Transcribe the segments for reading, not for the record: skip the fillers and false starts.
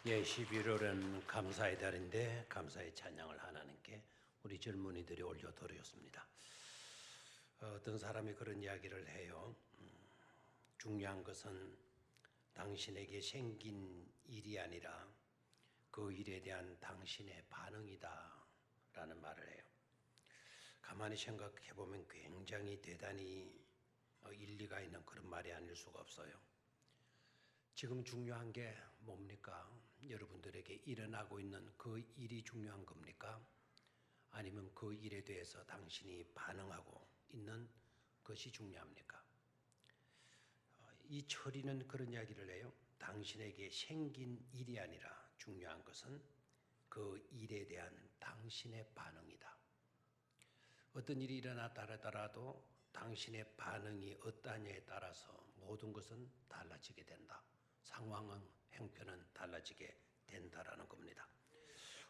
예, 11월은 감사의 달인데 감사의 찬양을 하나님께 우리 젊은이들이 올려드렸습니다. 어떤 사람이 그런 이야기를 해요. 중요한 것은 당신에게 생긴 일이 아니라 그 일에 대한 당신의 반응이다 라는 말을 해요. 가만히 생각해 보면 굉장히 대단히 일리가 있는 그런 말이 아닐 수가 없어요. 지금 중요한 게 뭡니까? 여러분들에게 일어나고 있는 그 일이 중요한 겁니까? 아니면 그 일에 대해서 당신이 반응하고 있는 것이 중요합니까? 이 철이는 그런 이야기를 해요. 당신에게 생긴 일이 아니라 중요한 것은 그 일에 대한 당신의 반응이다. 어떤 일이 일어났다 하더라도 당신의 반응이 어떠냐에 따라서 모든 것은 달라지게 된다. 상황은 형편은 달라지게 된다라는 겁니다.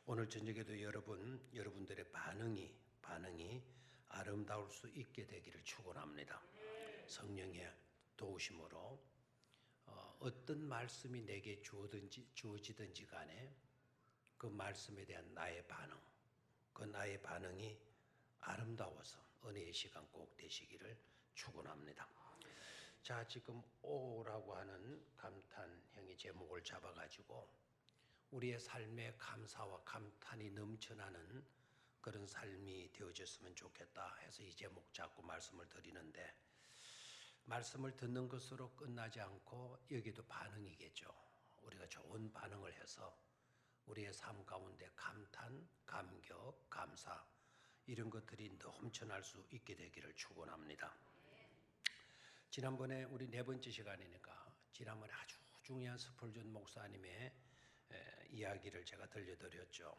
오늘 저녁에도 여러분들의 반응이 아름다울 수 있게 되기를 축원합니다. 성령의 도우심으로 어떤 말씀이 내게 주어지든지 간에 그 말씀에 대한 나의 반응, 그 나의 반응이 아름다워서 은혜의 시간 꼭 되시기를 축원합니다. 자, 지금 오라고 하는 감탄형의 제목을 잡아가지고 우리의 삶에 감사와 감탄이 넘쳐나는 그런 삶이 되어졌으면 좋겠다 해서 이 제목 잡고 말씀을 드리는데, 말씀을 듣는 것으로 끝나지 않고 여기도 반응이겠죠. 우리가 좋은 반응을 해서 우리의 삶 가운데 감탄, 감격, 감사 이런 것들이 넘쳐날 수 있게 되기를 축원합니다. 지난번에 우리 네 번째 시간이니까 지난번에 아주 중요한 스펄전 목사님의 이야기를 제가 들려드렸죠.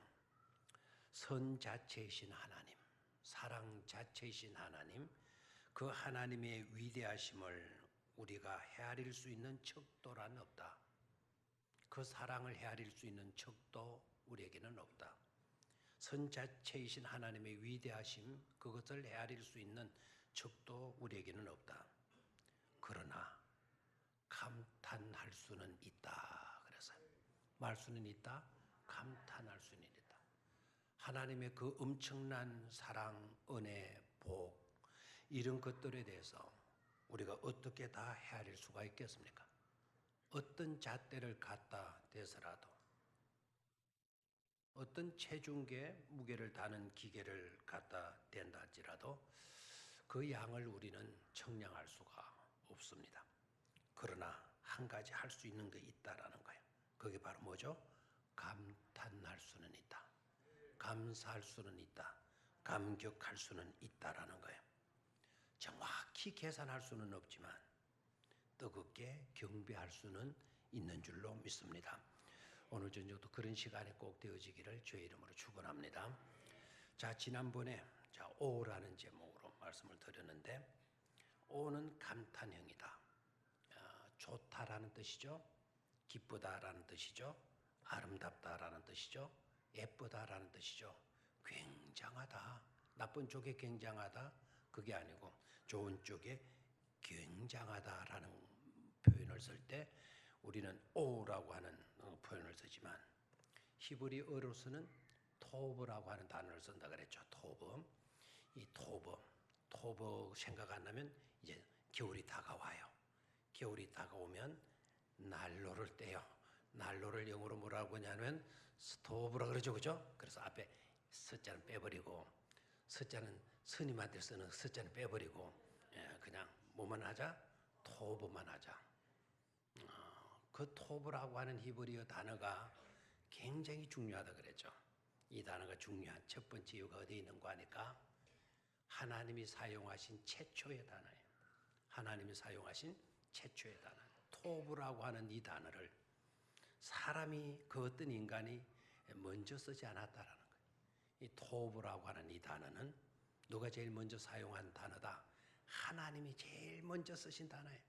선 자체이신 하나님, 사랑 자체이신 하나님, 그 하나님의 위대하심을 우리가 헤아릴 수 있는 척도란 없다. 그 사랑을 헤아릴 수 있는 척도 우리에게는 없다. 선 자체이신 하나님의 위대하심, 그것을 헤아릴 수 있는 척도 우리에게는 없다. 그러나 감탄할 수는 있다. 그래서 말 수는 있다, 감탄할 수는 있다. 하나님의 그 엄청난 사랑, 은혜, 복 이런 것들에 대해서 우리가 어떻게 다 헤아릴 수가 있겠습니까? 어떤 잣대를 갖다 대서라도, 어떤 체중계 무게를 다는 기계를 갖다 댄다 할지라도 그 양을 우리는 청량할 수가 없습니다. 그러나 한 가지 할 수 있는 게 있다라는 거예요. 그게 바로 뭐죠? 감탄할 수는 있다. 감사할 수는 있다. 감격할 수는 있다라는 거예요. 정확히 계산할 수는 없지만 뜨겁게 경배할 수는 있는 줄로 믿습니다. 오늘 저녁도 그런 시간이 꼭 되어지기를 주의 이름으로 축원합니다. 자, 지난번에 오라는 제목으로 말씀을 드렸는데, 오는 감탄형이다. 좋다라는 뜻이죠. 기쁘다라는 뜻이죠. 아름답다라는 뜻이죠. 예쁘다라는 뜻이죠. 굉장하다. 나쁜 쪽에 굉장하다. 그게 아니고 좋은 쪽에 굉장하다라는 표현을 쓸 때 우리는 오라고 하는 표현을 쓰지만 히브리어로서는 토브라고 하는 단어를 쓴다 그랬죠. 토브. 이 토브 생각 안 나면 이제 겨울이 다가와요. 겨울이 다가오면 난로를 떼요. 난로를 영어로 뭐라고 하냐면 스토브라 그러죠. 그죠? 그래서 앞에 서자는 빼버리고, 서자는 스님한테 쓰는 서자는 빼버리고, 그냥 뭐만 하자? 토브만 하자. 그 토브라고 하는 히브리어 단어가 굉장히 중요하다 그랬죠. 이 단어가 중요한 첫 번째 이유가 어디에 있는 거 아니까? 하나님이 사용하신 최초의 단어예요. 하나님이 사용하신 최초의 단어. 토브라고 하는 이 단어를 사람이, 그 어떤 인간이 먼저 쓰지 않았다라는 거예요. 이 토브라고 하는 이 단어는 누가 제일 먼저 사용한 단어다? 하나님이 제일 먼저 쓰신 단어예요.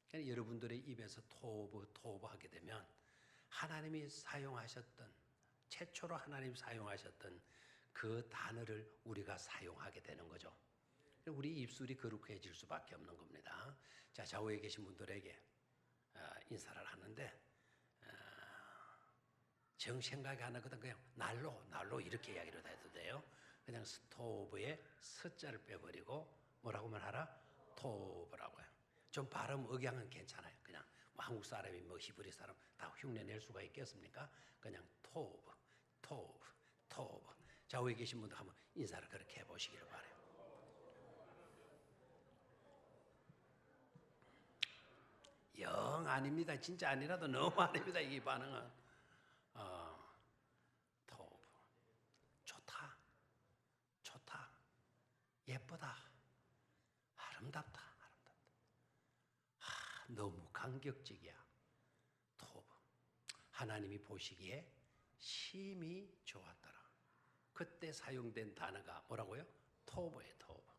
그러니까 여러분들의 입에서 토브 하게 되면 하나님이 사용하셨던, 최초로 하나님 사용하셨던 그 단어를 우리가 사용하게 되는 거죠. 우리 입술이 거룩해질 수밖에 없는 겁니다. 자, 좌우에 계신 분들에게 인사를 하는데 정 생각이 안 나거든. 그냥 날로 이렇게 이야기를 해도 돼요. 그냥 스토브에 스자를 빼버리고 뭐라고 말하라? 토브라고 해요. 좀 발음 억양은 괜찮아요. 그냥 뭐 한국 사람이 뭐 히브리 사람 다 흉내 낼 수가 있겠습니까? 그냥 토브. 좌우에 계신 분들 한번 인사를 그렇게 해보시기를 바라요. 영 아닙니다. 진짜 아니라도 너무 아닙니다. 이 반응은. 토브. 좋다. 예쁘다. 아름답다. 너무 감격적이야. 토브. 하나님이 보시기에 심히 좋았더라. 그때 사용된 단어가 뭐라고요? 토브예요. 토브.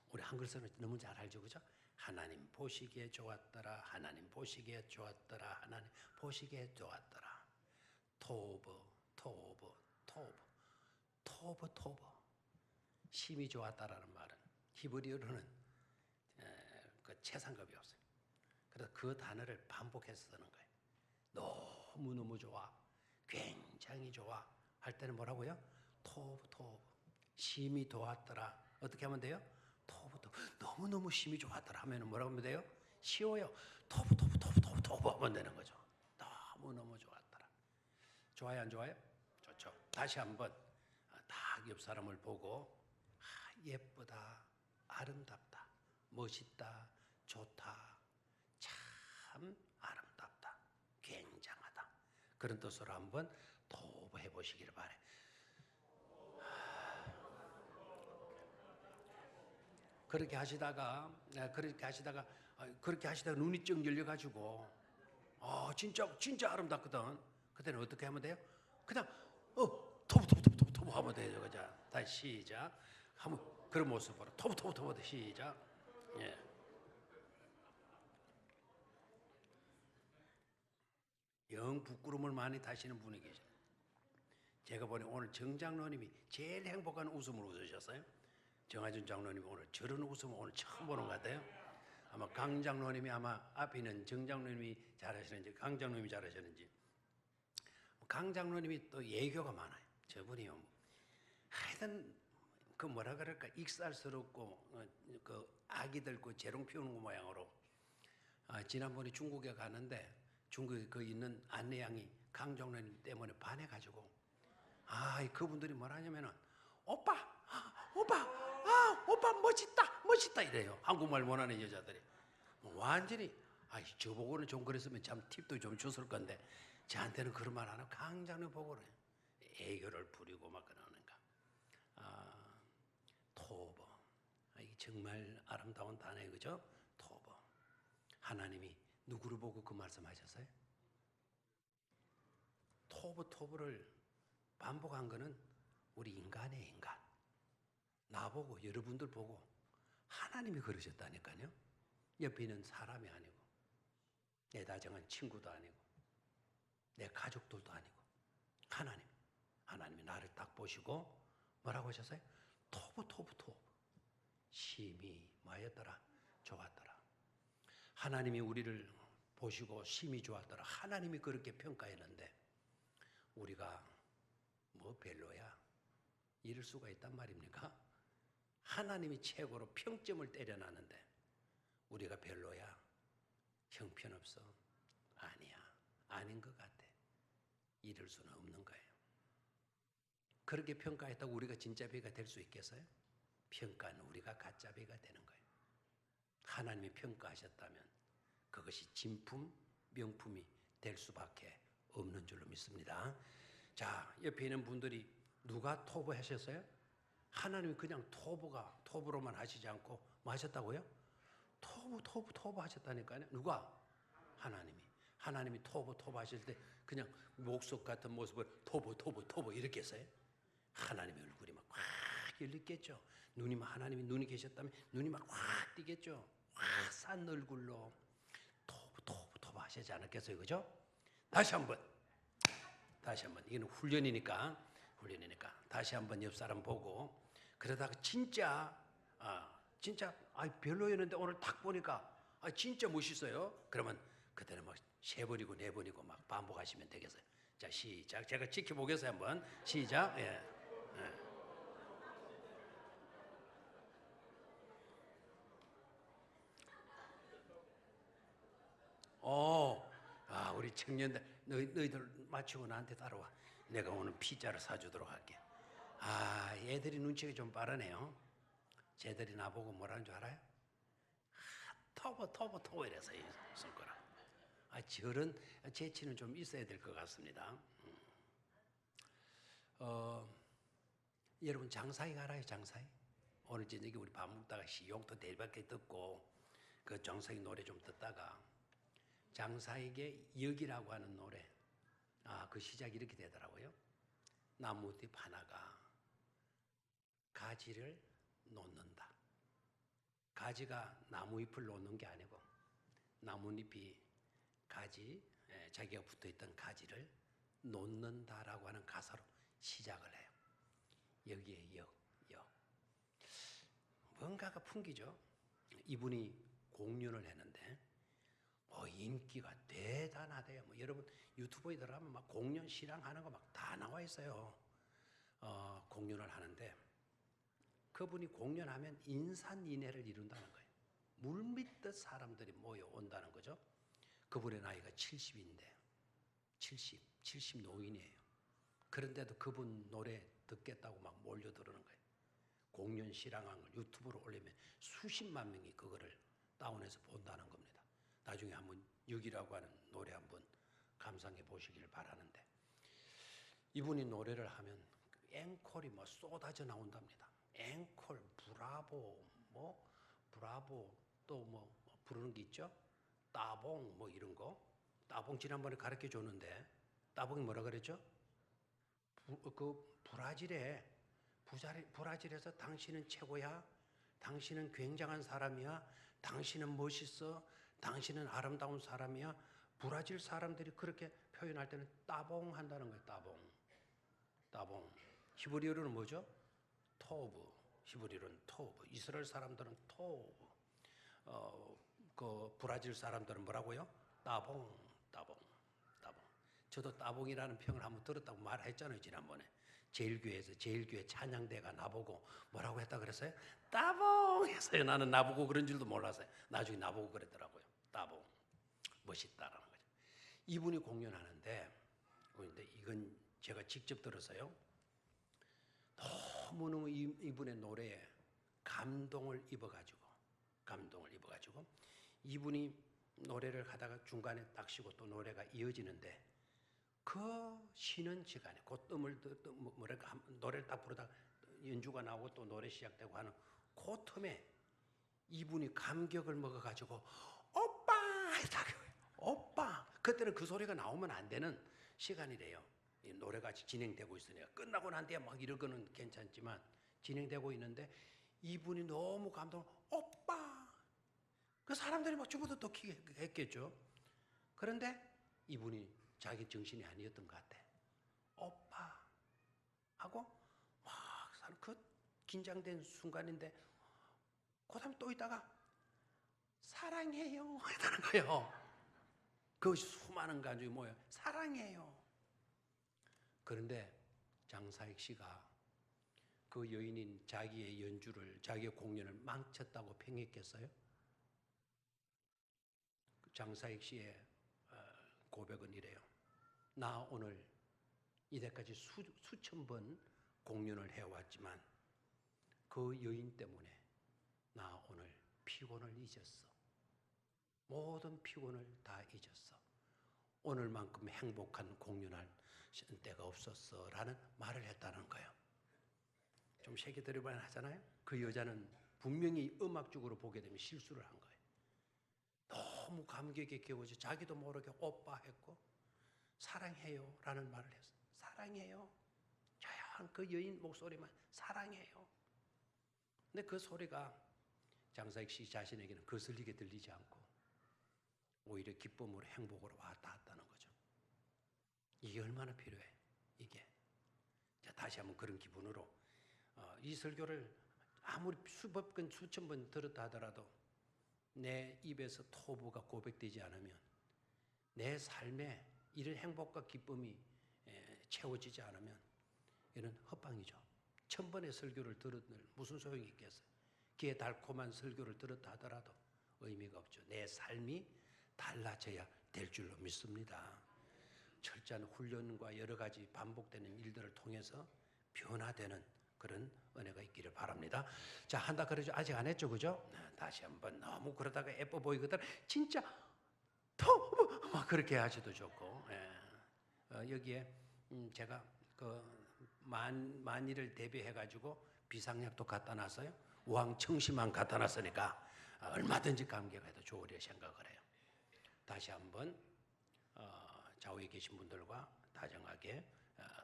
우리 한글 쓰는 너무 잘 알죠, 그죠? 하나님 보시기에 좋았더라. 하나님 보시기에 좋았더라. 하나님 보시기에 좋았더라. 토브. 심히 좋았다라는 말은 히브리어로는 그 최상급이 없어요. 그래서 그 단어를 반복해서 쓰는 거예요. 너무너무 좋아. 굉장히 좋아. 할 때는 뭐라고요? 토브. 심히 좋았더라. 어떻게 하면 돼요? 토브. 너무너무 심히 좋았더라 하면 뭐라고 하면 돼요? 쉬워요. 토브 하면 되는 거죠. 너무너무 좋았더라. 좋아요, 안 좋아요? 좋죠. 다시 한번 딱 옆 사람을 보고 예쁘다, 아름답다, 멋있다, 좋다, 참 아름답다, 굉장하다. 그런 뜻으로 한번 토브 해보시기를 바래. 그렇게 하시다가 눈이 쩍 열려가지고 진짜 아름답거든. 그때는 어떻게 하면 돼요? 그냥 토브 하면 돼요. 그죠? 다시 시작. 한번 그런 모습으로 토브 시작. 예. 영 부끄러움을 많이 타시는 분이 계셔요. 제가 보니 오늘 정 장로님이 제일 행복한 웃음을 웃으셨어요. 정하준 장로님이 오늘 저런 웃음을 오늘 처음 보는 것 같아요. 아마 강 장로님이 앞에 있는 정 장로님이 잘하시는지 강 장로님이 잘하시는지. 강 장로님이 또 예교가 많아요. 저분이요. 하여튼 그 뭐라 그럴까 익살스럽고 그 아기들 그 재롱 피우는 거 모양으로 지난번에 중국에 가는데 중국에 그 있는 안내양이 강 장로님 때문에 반해가지고 그분들이 뭐라 하냐면은 오빠 멋있다 이래요. 한국말 못하는 여자들이 완전히 저보고는 좀 그랬으면 참 팁도 좀 줬을 건데 저한테는 그런 말 안 하고 강 장로님 보고 그래. 애교를 부리고 막 그러는가. 토브. 이게 정말 아름다운 단어예요. 그죠? 토브. 하나님이 누구를 보고 그 말씀하셨어요? 토브를 반복한 거는 우리 인간의 인간. 나보고 여러분들 보고 하나님이 그러셨다니까요. 옆에 있는 사람이 아니고 내 다정한 친구도 아니고 내 가족들도 아니고 하나님이 나를 딱 보시고 뭐라고 하셨어요? 토브. 심히 뭐였더라? 좋았더라. 하나님이 우리를 보시고 심히 좋았더라. 하나님이 그렇게 평가했는데 우리가 뭐 별로야 이럴 수가 있단 말입니까? 하나님이 최고로 평점을 때려놨는데 우리가 별로야 형편없어 아니야 아닌 것 같아 이럴 수는 없는 거예요. 그렇게 평가했다고 우리가 진짜 배가 될 수 있겠어요? 평가는 우리가 가짜 배가 되는 거예요. 하나님이 평가하셨다면 그것이 진품, 명품이 될 수밖에 없는 줄로 믿습니다. 자, 옆에 있는 분들이 누가 토브 하셨어요? 하나님이 그냥 토브로만 하시지 않고 뭐 하셨다고요? 토브 하셨다니까요. 누가? 하나님이 토브 하실 때 그냥 목석 같은 모습을 토브 이렇게 했어요. 하나님의 얼굴이 막 확 열렸겠죠. 하나님이 눈이 계셨다면 눈이 막 확 띄겠죠. 화산 얼굴로 토브 하시지 않았겠어요. 그죠? 다시 한번 이거는 훈련이니까 다시 한번 옆 사람 보고 그러다가 진짜 별로였는데 오늘 딱 보니까 진짜 멋있어요. 그러면 그때는 막 세 번이고 네 번이고 막 반복하시면 되겠어요. 자, 시작. 제가 지켜보겠어요, 한번. 시작. 예. 우리 청년들, 너희들 마치고 나한테 따라와. 내가 오늘 피자를 사주도록 할게. 애들이 눈치가 좀 빠르네요. 쟤들이 나보고 뭐라는 줄 알아요? 터보 이래서 이 손가락. 저런 재치는 좀 있어야 될 것 같습니다. 여러분 장사익 알아요? 장사익? 오늘 저녁에 우리 밥 먹다가 시용도 대밖에 듣고 그 장사익 노래 좀 듣다가 장사익의 역이라고 하는 노래, 그 시작이 이렇게 되더라고요. 나무잎 하나가 가지를 놓는다. 가지가 나무잎을 놓는 게 아니고 나뭇잎이 자기가 붙어있던 가지를 놓는다라고 하는 가사로 시작을 해요. 여기에 역. 뭔가가 풍기죠. 이분이 공연을 했는데 인기가 대단하대요. 여러분 유튜브에 들어가면 막 공연 실황하는 거 막 다 나와 있어요. 공연을 하는데 그분이 공연하면 인산인해를 이룬다는 거예요. 물밀듯 사람들이 모여온다는 거죠. 그분의 나이가 70인데 70 노인이에요. 그런데도 그분 노래 듣겠다고 막 몰려들어오는 거예요. 공연 실황을 유튜브로 올리면 수십만 명이 그거를 다운해서 본다는 겁니다. 나중에 한번 6이라고 하는 노래 한번 감상해 보시길 바라는데 이분이 노래를 하면 앵콜이 쏟아져 나온답니다. 앵콜, 브라보 또 부르는 게 있죠. 따봉 이런 거. 따봉 지난번에 가르쳐 줬는데 따봉이 뭐라 그랬죠? 브라질에서 당신은 최고야. 당신은 굉장한 사람이야. 당신은 멋있어. 당신은 아름다운 사람이야. 브라질 사람들이 그렇게 표현할 때는 따봉 한다는 거예요. 따봉. 히브리어로는 뭐죠? 토브. 히브리어로는 토브. 이스라엘 사람들은 토브. 그 브라질 사람들은 뭐라고요? 따봉. 저도 따봉이라는 평을 한번 들었다고 말했잖아요, 지난번에. 제일교회 찬양대가 나보고 뭐라고 했다 그랬어요? 따봉 했어요. 나는 나보고 그런 줄도 몰랐어요. 나중에 나보고 그랬더라고요. 따봉. 멋있다라는 거죠. 이분이 공연하는데 이건 제가 직접 들었어요. 너무너무 이분의 노래에 감동을 입어가지고 이분이 노래를 하다가 중간에 딱 쉬고 또 노래가 이어지는데 그 쉬는 시간에 노래를 딱 부르다가 연주가 나오고 또 노래 시작되고 하는 그 틈에 이분이 감격을 먹어가지고 오빠 했다고요. 오빠. 그때는 그 소리가 나오면 안 되는 시간이래요. 이 노래가 진행되고 있으니까 끝나고 난 뒤에 막 이런 거는 괜찮지만 진행되고 있는데 이분이 너무 오빠. 그 사람들이 막 주부도 또 했겠죠. 그런데 이분이 자기 정신이 아니었던 것 같아. 오빠 하고 막 그 긴장된 순간인데 그다음에 또 있다가 사랑해요 했다는 거예요. 그 수많은 가족이 모여 사랑해요. 그런데 장사익 씨가 그 여인인 자기의 연주를 자기의 공연을 망쳤다고 평했겠어요? 장사익 씨의 고백은 이래요. 나 오늘 이때까지 수천 번 공연을 해왔지만 그 여인 때문에 나 오늘 피곤을 잊었어. 모든 피곤을 다 잊었어. 오늘만큼 행복한 공연할 때가 없었어 라는 말을 했다는 거예요. 좀 세게 들어봐야 하잖아요. 그 여자는 분명히 음악적으로 보게 되면 실수를 한 거예요. 너무 감격에 겨워져 자기도 모르게 오빠 했고 사랑해요 라는 말을 했어요. 사랑해요. 조용한 그 여인 목소리만 사랑해요. 근데 그 소리가 장사익 씨 자신에게는 거슬리게 들리지 않고 오히려 기쁨으로 행복으로 왔다 갔다는 거죠. 이게 얼마나 필요해. 이게. 자, 다시 한번 그런 기분으로 이 설교를 아무리 수백 번 수천 번 들었다 하더라도 내 입에서 토부가 고백되지 않으면 내 삶에 이런 행복과 기쁨이 채워지지 않으면 이는 헛방이죠. 1000번의 설교를 들었을 무슨 소용이 있겠어요? 귀에 달콤한 설교를 들었다 하더라도 의미가 없죠. 내 삶이 달라져야 될 줄로 믿습니다. 철저한 훈련과 여러 가지 반복되는 일들을 통해서 변화되는 그런 은혜가 있기를 바랍니다. 자, 한다 그러죠. 아직 안 했죠, 그죠? 다시 한번. 너무 그러다가 예뻐 보이거든. 진짜 막 그렇게 하셔도 좋고. 여기에 제가 그 만일을 대비해가지고 비상약도 갖다 놨어요. 우황청심만 갖다 놨으니까 얼마든지 감격해도 좋으려 생각을 해요. 다시 한번 좌우에 계신 분들과 다정하게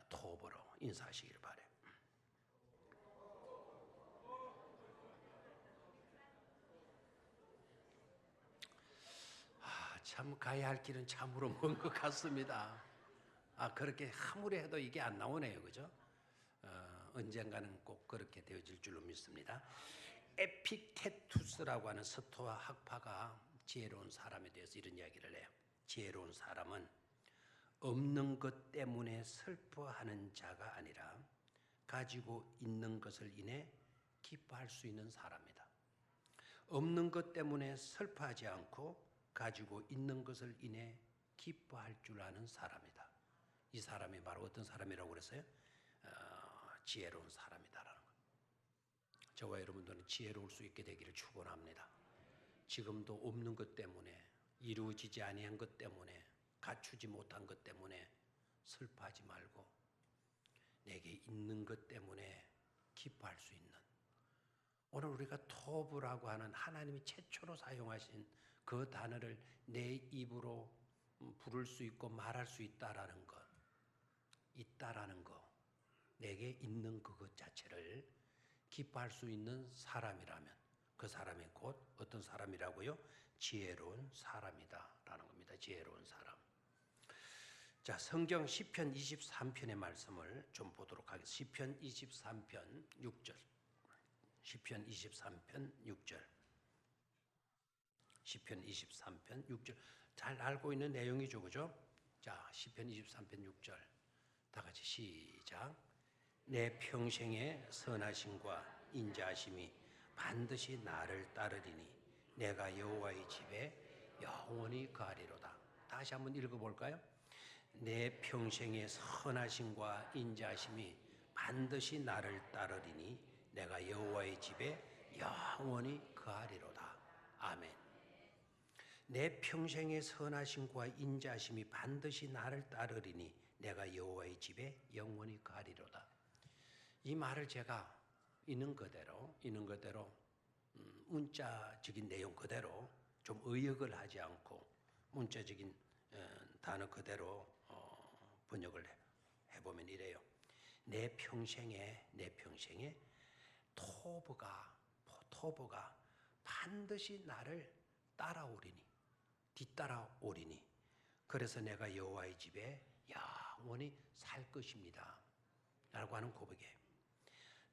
토업으로 인사하시기를 바라요. 참 가야 할 길은 참으로 먼 것 같습니다. 그렇게 아무리 해도 이게 안 나오네요, 그죠? 언젠가는 꼭 그렇게 되어질 줄로 믿습니다. 에픽테투스라고 하는 스토아 학파가 지혜로운 사람에 대해서 이런 이야기를 해요. 지혜로운 사람은 없는 것 때문에 슬퍼하는 자가 아니라 가지고 있는 것을 인해 기뻐할 수 있는 사람이다. 없는 것 때문에 슬퍼하지 않고 가지고 있는 것을 인해 기뻐할 줄 아는 사람이다. 이 사람이 바로 어떤 사람이라고 그랬어요? 지혜로운 사람이다라는 것. 저와 여러분들은 지혜로울 수 있게 되기를 축원합니다. 지금도 없는 것 때문에, 이루어지지 아니한 것 때문에, 갖추지 못한 것 때문에 슬퍼하지 말고 내게 있는 것 때문에 기뻐할 수 있는, 오늘 우리가 토브라고 하는 하나님이 최초로 사용하신 그 단어를 내 입으로 부를 수 있고 말할 수 있다라는 것, 있다라는 것, 내게 있는 그것 자체를 기뻐할 수 있는 사람이라면 그 사람이 곧 어떤 사람이라고요? 지혜로운 사람이다라는 겁니다. 지혜로운 사람. 자, 성경 시편 23편의 말씀을 좀 보도록 하겠습니다. 시편 23편 6절. 시편 23편 6절. 시편 23편 6절. 잘 알고 있는 내용이죠, 그죠? 자, 시편 23편 6절. 다 같이 시작. 내 평생의 선하심과 인자하심이 반드시 나를 따르리니 내가 여호와의 집에 영원히 거하리로다. 다시 한번 읽어볼까요? 내 평생의 선하심과 인자하심이 반드시 나를 따르리니 내가 여호와의 집에 영원히 거하리로다. 아멘. 내 평생의 선하심과 인자하심이 반드시 나를 따르리니 내가 여호와의 집에 영원히 거하리로다. 이 말을 제가 있는 그대로 문자적인 내용 그대로 좀 의역을 하지 않고 문자적인 단어 그대로 번역을 해보면 이래요. 내 평생에 토브가 반드시 나를 따라오리니, 뒤따라오리니, 그래서 내가 여호와의 집에 영원히 살 것입니다 라고 하는 고백이에요.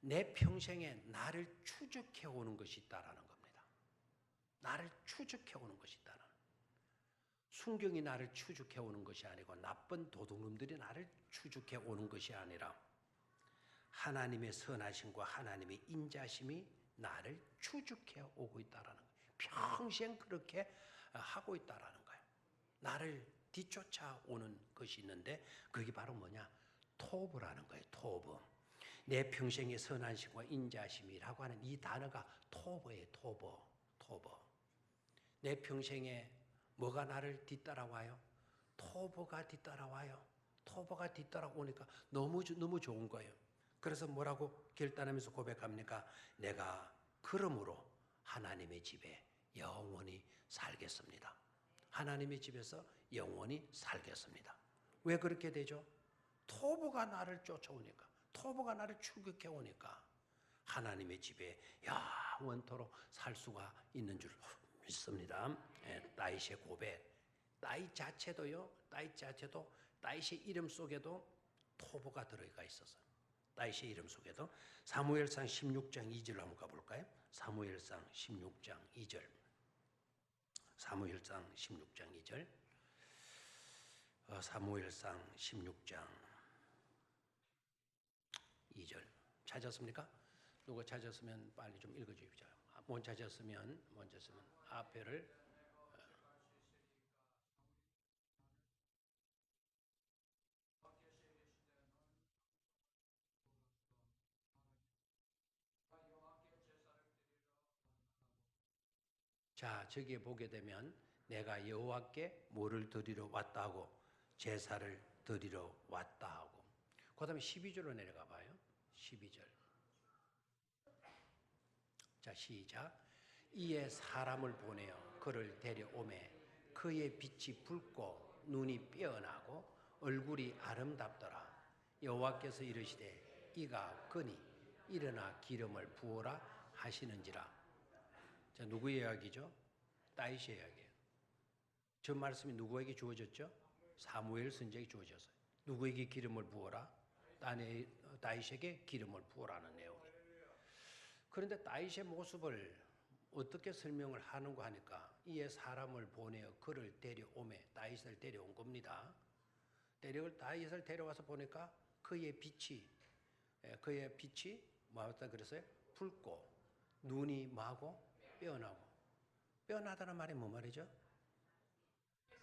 내 평생에 나를 추적해 오는 것이 있다라는 겁니다. 나를 추적해 오는 것이 있다는. 순경이 나를 추적해 오는 것이 아니고 나쁜 도둑놈들이 나를 추적해 오는 것이 아니라 하나님의 선하심과 하나님의 인자심이 나를 추적해 오고 있다라는 거예요. 평생 그렇게 하고 있다라는 거예요. 나를 뒤쫓아오는 것이 있는데 그게 바로 뭐냐? 토브라는 거예요. 토브. 내 평생의 선하심과 인자심이라고 하는 이 단어가 토브예요. 토브. 내 평생에 뭐가 나를 뒤따라와요? 토브가 뒤따라와요. 토브가 뒤따라오니까 너무 좋은 거예요. 그래서 뭐라고 결단하면서 고백합니까? 내가 그러므로 하나님의 집에 영원히 살겠습니다. 하나님의 집에서 영원히 살겠습니다. 왜 그렇게 되죠? 토브가 나를 쫓아오니까, 토브가 나를 출격해 오니까 하나님의 집에 영원토록 살 수가 있는 줄 믿습니다. 다윗의 고백, 다윗 자체도 다윗의 이름 속에도 토브가 들어가 있어서 다윗의 이름 속에도 사무엘상 16장 2절 한번 가볼까요? 사무엘상 16장 2절. 사무엘상 16장 2절. 사무엘상 16장 2절 찾았습니까? 누가 찾았으면 빨리 좀 읽어주십시오. 못 찾았으면 앞에를 자, 저기에 보게 되면 내가 여호와께 뭐를 드리러 왔다 하고 제사를 드리러 왔다 하고 그 다음에 12절로 내려가 봐요. 12절. 자, 시작. 이에 사람을 보내어 그를 데려오매 그의 빛이 붉고 눈이 빼어나고 얼굴이 아름답더라. 여호와께서 이르시되 이가 그니 일어나 기름을 부어라 하시는지라. 자, 누구의 이야기죠? 다윗의 이야기예요. 저 말씀이 누구에게 주어졌죠? 사무엘 선지자에게 주어졌어요. 누구에게 기름을 부어라? 다윗에게 기름을 부어라는 내용이에요. 그런데 다윗의 모습을 어떻게 설명을 하는가 하니까 이에 사람을 보내어 그를 데려오매 다윗을 데려온 겁니다. 다윗을 데려와서 보니까 그의 빛이 뭐였다 그랬어요? 붉고 눈이 마고 빼어나고. 빼어나다는 말이 뭐 말이죠?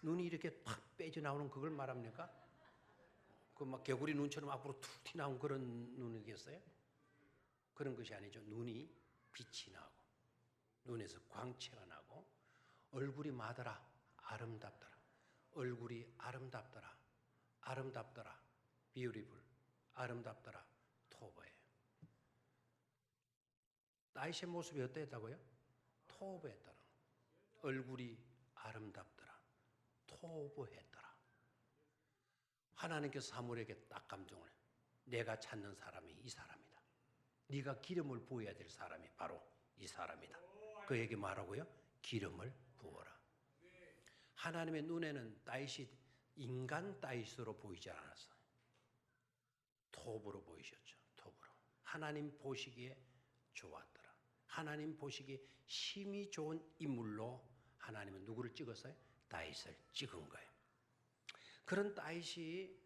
눈이 이렇게 팍 빼져 나오는 그걸 말합니까? 그 막 개구리 눈처럼 앞으로 툭 튀나온 그런 눈이겠어요? 그런 것이 아니죠. 눈이 빛이 나고 눈에서 광채가 나고 얼굴이 마더라 아름답더라. 얼굴이 아름답더라. 아름답더라. beautiful. 아름답더라. 토브예요. 다윗의 모습이 어땠다고요? 토브했더라. 얼굴이 아름답더라. 토브했더라. 하나님께서 사무엘에게 딱 감정을 해요. 내가 찾는 사람이 이 사람이다. 네가 기름을 부어야 될 사람이 바로 이 사람이다. 그에게 말하고요. 기름을 부어라. 하나님의 눈에는 다윗이 인간 다윗으로 보이지 않았어요. 톱으로 보이셨죠. 톱으로. 하나님 보시기에 좋았더라. 하나님 보시기에 심히 좋은 인물로 하나님은 누구를 찍었어요? 다윗을 찍은 거예요. 그런 다윗이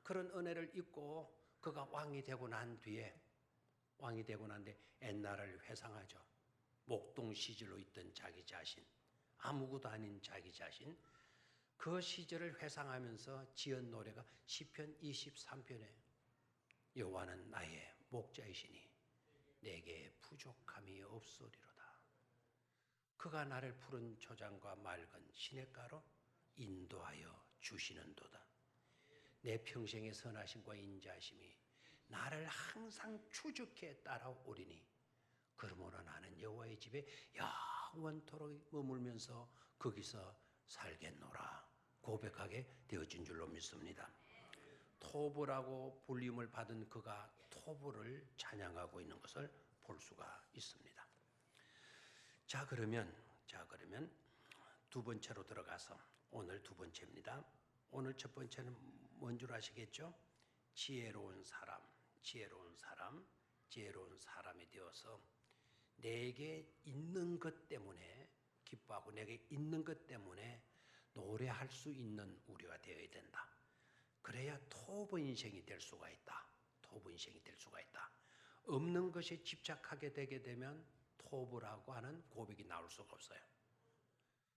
그런 은혜를 입고 그가 왕이 되고 난 뒤에 옛날을 회상하죠. 목동 시절로 있던 자기 자신, 아무것도 아닌 자기 자신, 그 시절을 회상하면서 지은 노래가 시편 23편에 여호와는 나의 목자이시니 내게 부족함이 없으리로다. 그가 나를 푸른 초장과 맑은 시냇가로 인도하여 주시는도다. 내 평생의 선하심과 인자하심이 나를 항상 추적해 따라오리니 그러므로 나는 여호와의 집에 영원토록 머물면서 거기서 살겠노라 고백하게 되어진 줄로 믿습니다. 토브라고 불림을 받은 그가 토브를 찬양하고 있는 것을 볼 수가 있습니다. 자 그러면 두 번째로 들어가서 오늘 두 번째입니다. 오늘 첫 번째는 뭔 줄 아시겠죠? 지혜로운 사람이 되어서 내게 있는 것 때문에 기뻐하고 내게 있는 것 때문에 노래할 수 있는 우리가 되어야 된다. 그래야 토브 인생이 될 수가 있다. 없는 것에 집착하게 되게 되면 토브라고 하는 고백이 나올 수가 없어요.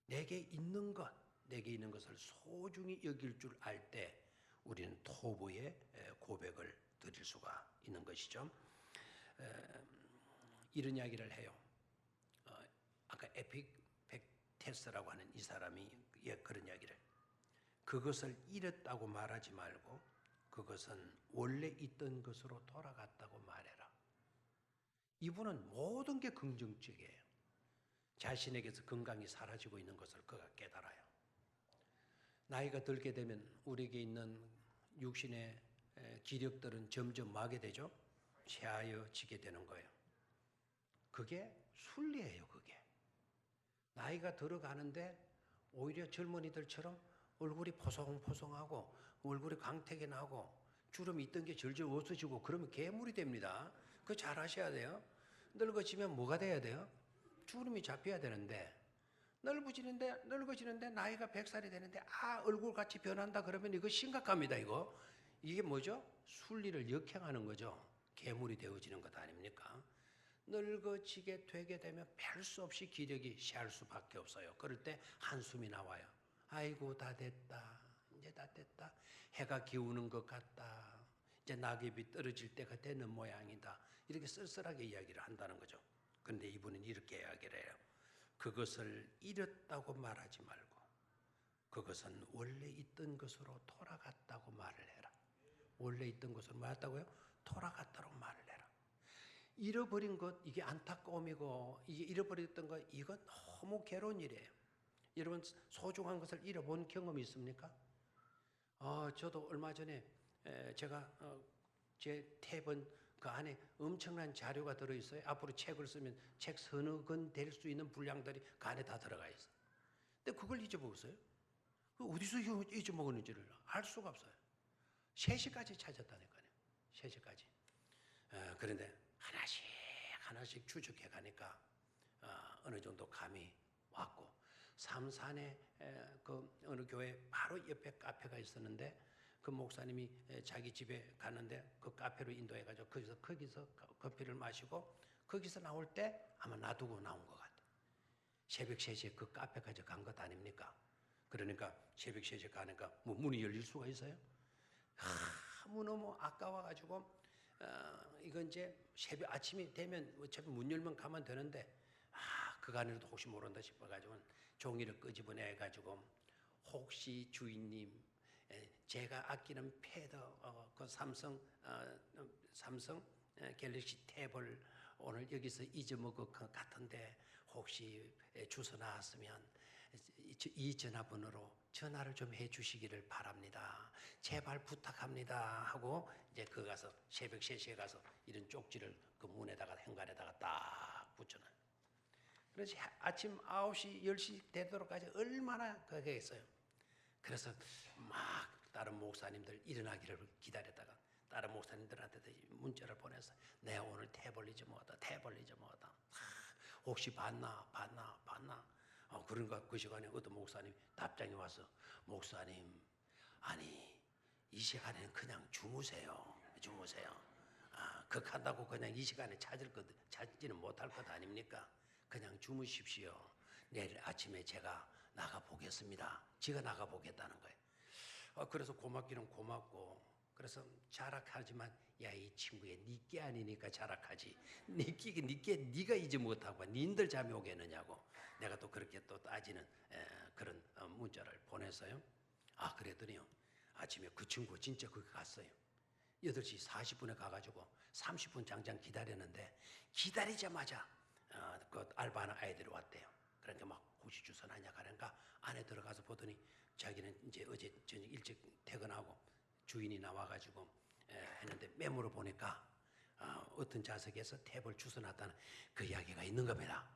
내게 있는 것을 소중히 여길 줄 알 때 우리는 토브의 고백을 드릴 수가 있는 것이죠. 이런 이야기를 해요. 아까 에픽텍테스라고 하는 이 사람이 그런 이야기를 그것을 잃었다고 말하지 말고 그것은 원래 있던 것으로 돌아갔다고 말해라. 이분은 모든 게 긍정적이에요. 자신에게서 건강이 사라지고 있는 것을 그가 깨달아요. 나이가 들게 되면 우리에게 있는 육신의 기력들은 점점 마게 되죠. 쇠하여지게 되는 거예요. 그게 순리예요. 그게 나이가 들어가는데 오히려 젊은이들처럼 얼굴이 포송포송하고 얼굴이 광택이 나고 주름이 있던 게 절절 없어지고 그러면 괴물이 됩니다. 그거 잘 아셔야 돼요. 늙어지면 뭐가 돼야 돼요? 주름이 잡혀야 되는데 늙어지는데 나이가 100살이 되는데 얼굴같이 변한다 그러면 이거 심각합니다. 이게 뭐죠? 순리를 역행하는 거죠. 괴물이 되어지는 것 아닙니까? 늙어지게 되게 되면 별 수 없이 기력이 쇠할 수밖에 없어요. 그럴 때 한숨이 나와요. 아이고 다 됐다. 이제 다 됐다. 해가 기우는 것 같다. 이제 낙엽이 떨어질 때가 되는 모양이다. 이렇게 쓸쓸하게 이야기를 한다는 거죠. 그런데 이분은 이렇게 이야기를 해요. 그것을 잃었다고 말하지 말고 그것은 원래 있던 것으로 돌아갔다고 말을 해라. 원래 있던 것으로 뭐였다고요? 돌아갔다고 말을 해라. 잃어버린 것 이게 안타까움이고 이게 잃어버렸던 것 이건 너무 괴로운 일이에요. 여러분 소중한 것을 잃어본 경험이 있습니까? 저도 얼마 전에 제가 제 탭은 그 안에 엄청난 자료가 들어있어요. 앞으로 책을 쓰면 책 서너 권 될 수 있는 분량들이 그 안에 다 들어가 있어요. 근데 그걸 잊어먹었어요. 어디서 잊어먹었는지를 알 수가 없어요. 3시까지 찾았다니까요. 3시까지. 그런데 하나씩 추적해 가니까 어느 정도 감이 왔고 삼산에 그 어느 교회 바로 옆에 카페가 있었는데 그 목사님이 자기 집에 가는데 그 카페로 인도해 가지고 거기서 커피를 마시고 거기서 나올 때 아마 놔두고 나온 것 같아요. 새벽 3시에 그 카페까지 간 것 아닙니까? 그러니까 새벽 3시에 가니까 뭐 문이 열릴 수가 있어요? 너무 아까워가지고 이건 이제 새벽 아침이 되면 어차피 문 열면 가면 되는데 그간에도 혹시 모른다 싶어가지고 종이를 끄집어내 가지고 혹시 주인님 제가 아끼는 패드 그 삼성 갤럭시 탭을 오늘 여기서 잊어먹을 것 같은데 혹시 주소 나왔으면 이 전화번호로 전화를 좀 해주시기를 바랍니다. 제발 부탁합니다 하고 이제 그 가서 새벽 3시에 가서 이런 쪽지를 그 문에다가 현관에다가 딱 붙여놔요. 그래서 아침 9시 10시 되도록까지 얼마나 그게 있어요. 그래서 막 다른 목사님들 일어나기를 기다렸다가 다른 목사님들한테 문자를 보내서 내가 오늘 탭을 잊어먹었다. 혹시 봤나? 그런가 그 시간에 어떤 목사님 답장이 와서 목사님 아니 이 시간에는 그냥 주무세요. 극한다고 그냥 이 시간에 찾지는 못할 것 아닙니까? 그냥 주무십시오. 내일 아침에 제가 나가보겠습니다. 지가 나가보겠다는 거예요. 그래서 고맙기는 고맙고 그래서 자락하지만 야 이 친구야 니께 아니니까 자락하지 니께 니가 잊어먹었다고 니들 잠이 오겠느냐고 내가 또 그렇게 또 따지는 그런 문자를 보냈어요. 그랬더니요 아침에 그 친구 진짜 거기 갔어요. 8시 40분에 가가지고 30분 장장 기다렸는데 기다리자마자 그 알바하는 아이들이 왔대요. 그러니까 막 혹시 주소 나냐 가니까 안에 들어가서 보더니 자기는 이제 어제 저녁 일찍 퇴근하고 주인이 나와가지고 했는데 메모를 보니까 어떤 좌석에서 탭을 주워놨다는 그 이야기가 있는 겁니다.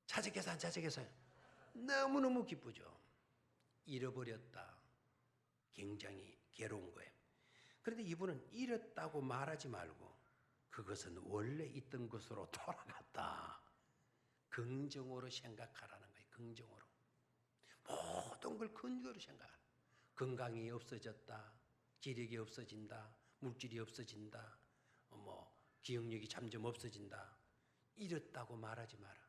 자석에서 안 자석에서요. 너무너무 기쁘죠. 잃어버렸다. 굉장히 괴로운 거예요. 그런데 이분은 잃었다고 말하지 말고 그것은 원래 있던 것으로 돌아갔다. 긍정으로 생각하라는 거예요. 긍정으로. 모든 걸 근거로 생각하라. 건강이 없어졌다. 기력이 없어진다. 물질이 없어진다. 기억력이 점점 없어진다. 잃었다고 말하지 마라.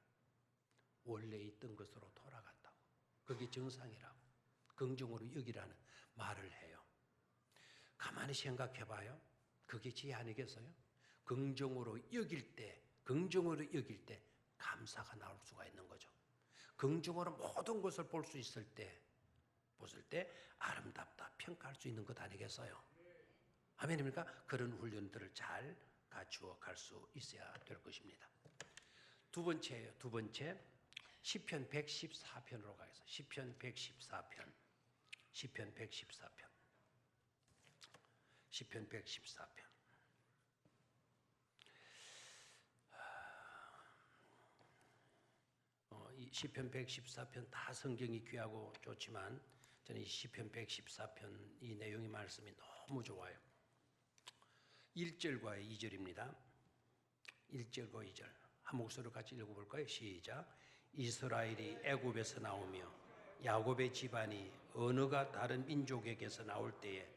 원래 있던 것으로 돌아갔다고. 그게 정상이라고. 긍정으로 여기라는 말을 해요. 가만히 생각해봐요. 그게 지 아니겠어요? 긍정으로 여길 때 감사가 나올 수가 있는 거죠. 긍정으로 모든 것을 볼 수 있을 때 아름답다 평가할 수 있는 것 아니겠어요? 아멘입니까? 그런 훈련들을 잘 갖추어 갈 수 있어야 될 것입니다. 두 번째 시편 114편으로 가겠습니다. 시편 114편. 시편 114편. 이 시편 114편 다 성경이 귀하고 좋지만 저는 이 시편 114편 이 내용의 말씀이 너무 좋아요. 1절과 2절입니다. 1절과 2절 한 목소리로 같이 읽어볼까요? 시작. 이스라엘이 애굽에서 나오며 야곱의 집안이 언어가 다른 민족에게서 나올 때에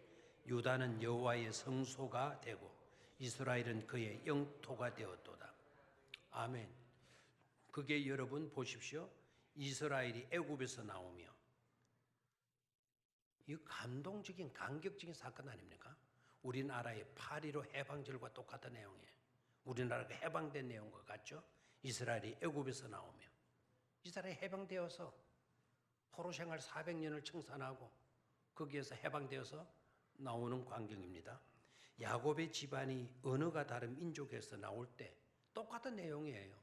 유다는 여호와의 성소가 되고 이스라엘은 그의 영토가 되었도다. 아멘. 그게 여러분 보십시오. 이스라엘이 애굽에서 나오며, 이 감동적인 감격적인 사건 아닙니까? 우리나라의 8.15 해방절과 똑같은 내용이에요. 우리나라가 해방된 내용과 같죠? 이스라엘이 애굽에서 나오며, 이스라엘이 해방되어서 포로 생활 400년을 청산하고 거기에서 해방되어서 나오는 광경입니다. 야곱의 집안이 언어가 다른 민족에서 나올 때 똑같은 내용이에요.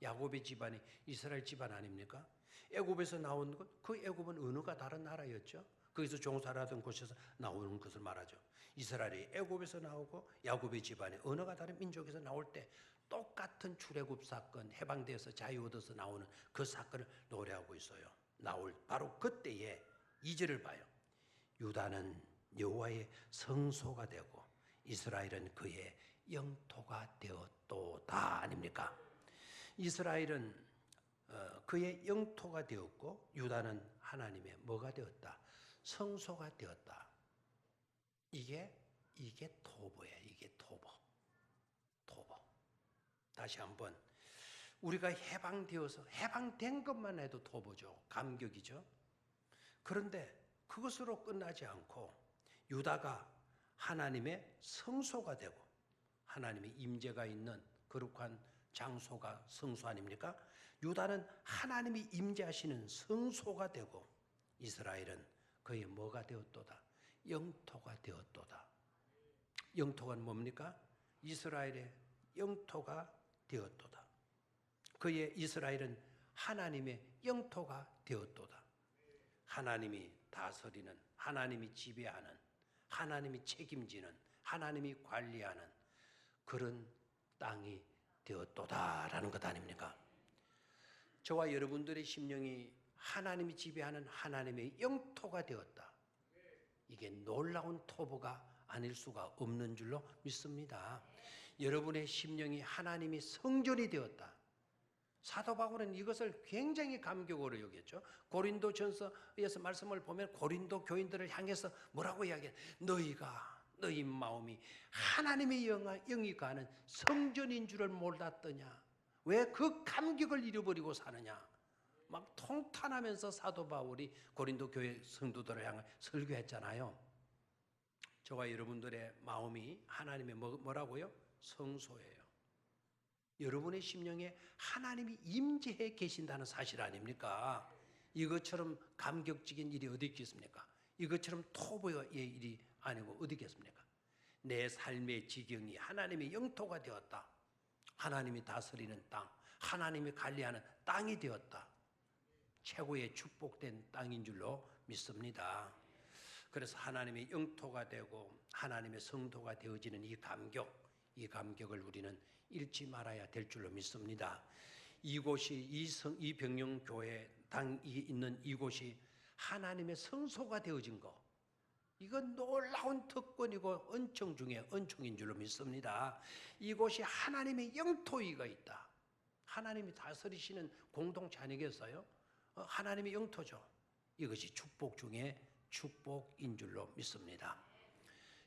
야곱의 집안이 이스라엘 집안 아닙니까? 애굽에서 나온 것, 그 애굽은 언어가 다른 나라였죠. 거기서 종살이하던 곳에서 나오는 것을 말하죠. 이스라엘이 애굽에서 나오고 야곱의 집안이 언어가 다른 민족에서 나올 때 똑같은 출애굽 사건, 해방되어서 자유 얻어서 나오는 그 사건을 노래하고 있어요. 나올 바로 그때에 2절을 봐요. 유다는 여호와의 성소가 되고 이스라엘은 그의 영토가 되었도다 아닙니까? 이스라엘은 그의 영토가 되었고 유다는 하나님의 뭐가 되었다? 성소가 되었다. 이게 토보예요. 이게 토보. 다시 한번 우리가 해방되어서 해방된 것만 해도 토보죠. 감격이죠. 그런데 그것으로 끝나지 않고 유다가 하나님의 성소가 되고 하나님의 임재가 있는 거룩한 장소가 성소 아닙니까? 유다는 하나님이 임재하시는 성소가 되고 이스라엘은 그의 뭐가 되었도다? 영토가 되었도다. 영토가 뭡니까? 이스라엘의 영토가 되었도다. 그의 이스라엘은 하나님의 영토가 되었도다. 하나님이 다스리는, 하나님이 지배하는, 하나님이 책임지는, 하나님이 관리하는 그런 땅이 되었도다라는 것 아닙니까? 저와 여러분들의 심령이 하나님이 지배하는 하나님의 영토가 되었다. 이게 놀라운 토보가 아닐 수가 없는 줄로 믿습니다. 여러분의 심령이 하나님의 성전이 되었다. 사도 바울은 이것을 굉장히 감격으로 여겼죠. 고린도전서에서 말씀을 보면 고린도 교인들을 향해서 뭐라고 이야기해? 너희 마음이 하나님의 영이 가는 성전인 줄을 몰랐더냐? 왜 그 감격을 잃어버리고 사느냐? 막 통탄하면서 사도 바울이 고린도 교회 성도들을 향해 설교했잖아요. 저와 여러분들의 마음이 하나님의 뭐라고요? 성소예요. 여러분의 심령에 하나님이 임재해 계신다는 사실 아닙니까? 이것처럼 감격적인 일이 어디 있겠습니까? 이것처럼 토보의 일이 아니고 어디 있겠습니까? 내 삶의 지경이 하나님의 영토가 되었다. 하나님이 다스리는 땅, 하나님이 관리하는 땅이 되었다. 최고의 축복된 땅인 줄로 믿습니다. 그래서 하나님의 영토가 되고 하나님의 성도가 되어지는 이 감격을 우리는 잃지 말아야 될 줄로 믿습니다. 이곳이 이 병영교회 당이 있는 이곳이 하나님의 성소가 되어진 것, 이건 놀라운 특권이고 은총 중에 은총인 줄로 믿습니다. 이곳이 하나님의 영토이가 있다. 하나님이 다스리시는 공동체 아니겠어요? 하나님의 영토죠. 이것이 축복 중에 축복인 줄로 믿습니다.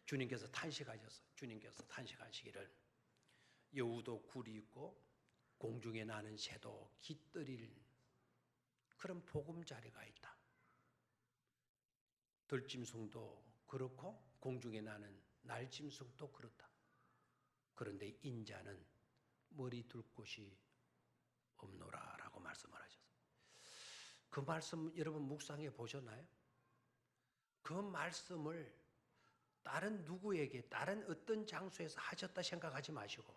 주님께서 탄식하셨어요. 주님께서 탄식하시기를 여우도 굴이 있고 공중에 나는 새도 깃들일 그런 보금자리가 있다. 들짐승도 그렇고 공중에 나는 날짐승도 그렇다. 그런데 인자는 머리 둘 곳이 없노라라고 말씀을 하셨어요. 그 말씀 여러분 묵상해 보셨나요? 그 말씀을 다른 누구에게 다른 어떤 장소에서 하셨다 생각하지 마시고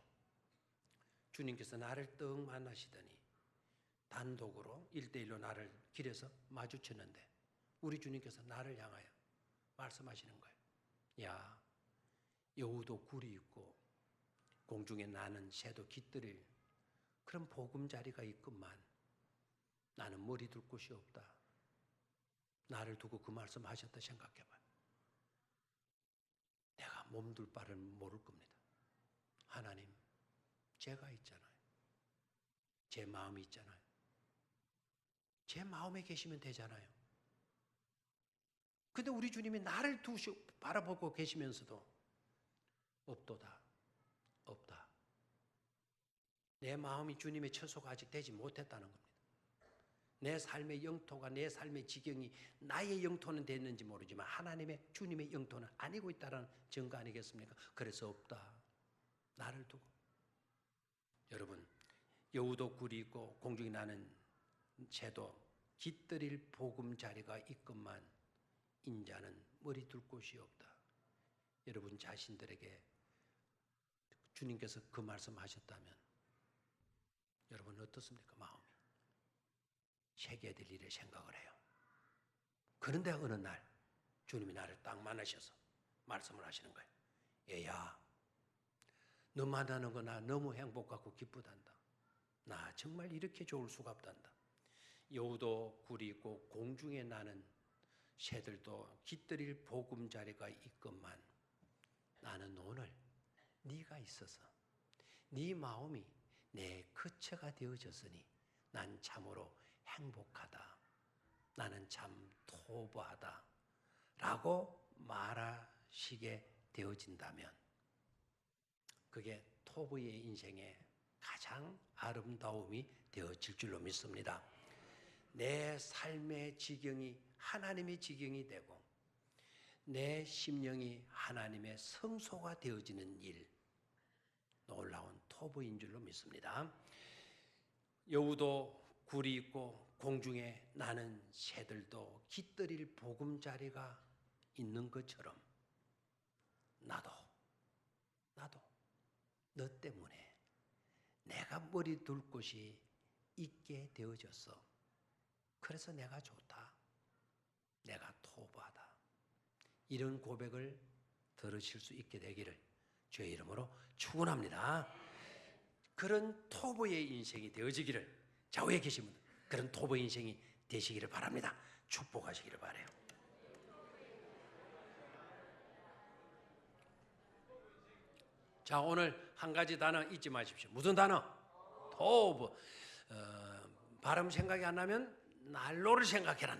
주님께서 나를 떡 만나시더니 단독으로 1대1로 나를 길에서 마주쳤는데 우리 주님께서 나를 향하여 말씀하시는 거예요. 야, 여우도 굴이 있고 공중에 나는 새도 깃들일 그런 보금자리가 있건만 나는 머리 둘 곳이 없다. 나를 두고 그 말씀 하셨다 생각해봐요. 내가 몸둘 바를 모를 겁니다. 하나님, 제가 있잖아요. 제 마음이 있잖아요. 제 마음에 계시면 되잖아요. 근데 우리 주님이 나를 바라보고 계시면서도 없도다. 내 마음이 주님의 처소가 아직 되지 못했다는 겁니다. 내 삶의 영토가, 내 삶의 지경이 나의 영토는 됐는지 모르지만 하나님의, 주님의 영토는 아니고 있다는 증거 아니겠습니까? 그래서 없다, 나를 두고. 여러분, 여우도 굴이 있고 공중에 나는 새도 깃들일 보금자리가 있건만 인자는 머리 둘 곳이 없다. 여러분 자신들에게 주님께서 그 말씀하셨다면 여러분 어떻습니까? 마음이 새겨야 될 일을 생각을 해요. 그런데 어느 날 주님이 나를 딱 만나셔서 말씀을 하시는 거예요. 얘야, 너 만나는 거 나 너무 행복하고 기쁘단다. 나 정말 이렇게 좋을 수가 없단다. 여우도 굴이 있고 공중에 나는 새들도 깃들일 보금자리가 있건만 나는 오늘 네가 있어서 네 마음이 내 거처가 되어졌으니 난 참으로 행복하다. 나는 참 토부하다. 라고 말하시게 되어진다면 그게 토부의 인생의 가장 아름다움이 되어질 줄로 믿습니다. 내 삶의 지경이 하나님의 지경이 되고 내 심령이 하나님의 성소가 되어지는 일, 놀라운 토부인 줄로 믿습니다. 여우도 굴이 있고 공중에 나는 새들도 깃들일 보금자리가 있는 것처럼 나도 너 때문에 내가 머리 둘 곳이 있게 되어졌어. 그래서 내가 좋다. 내가 토부하다. 이런 고백을 들으실 수 있게 되기를 주의 이름으로 축원합니다. 그런 토부의 인생이 되어지기를, 좌우에 계신 분들 그런 토부의 인생이 되시기를 바랍니다. 축복하시기를 바라요. 자, 오늘 한 가지 단어 잊지 마십시오. 무슨 단어? 토부. 발음 생각이 안 나면 난로를 생각해라.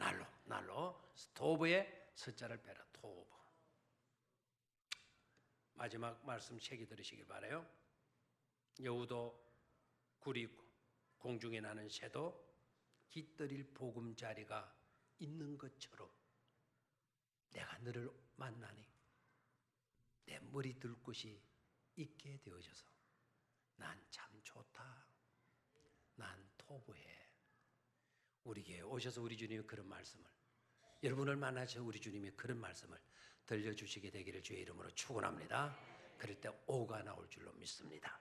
난로. 토부에 숫자를 빼라. 토부. 마지막 말씀 새기 들으시길 바라요. 여우도 굴이 있고 공중에 나는 새도 깃들일 보금자리가 있는 것처럼 내가 너를 만나니 내 머리 둘 곳이 있게 되어져서 난 참 좋다. 난 토부해. 우리에게 오셔서 우리 주님이 그런 말씀을, 여러분을 만나서 우리 주님이 그런 말씀을 들려주시게 되기를 주의 이름으로 축원합니다. 그럴 때 오가 나올 줄로 믿습니다.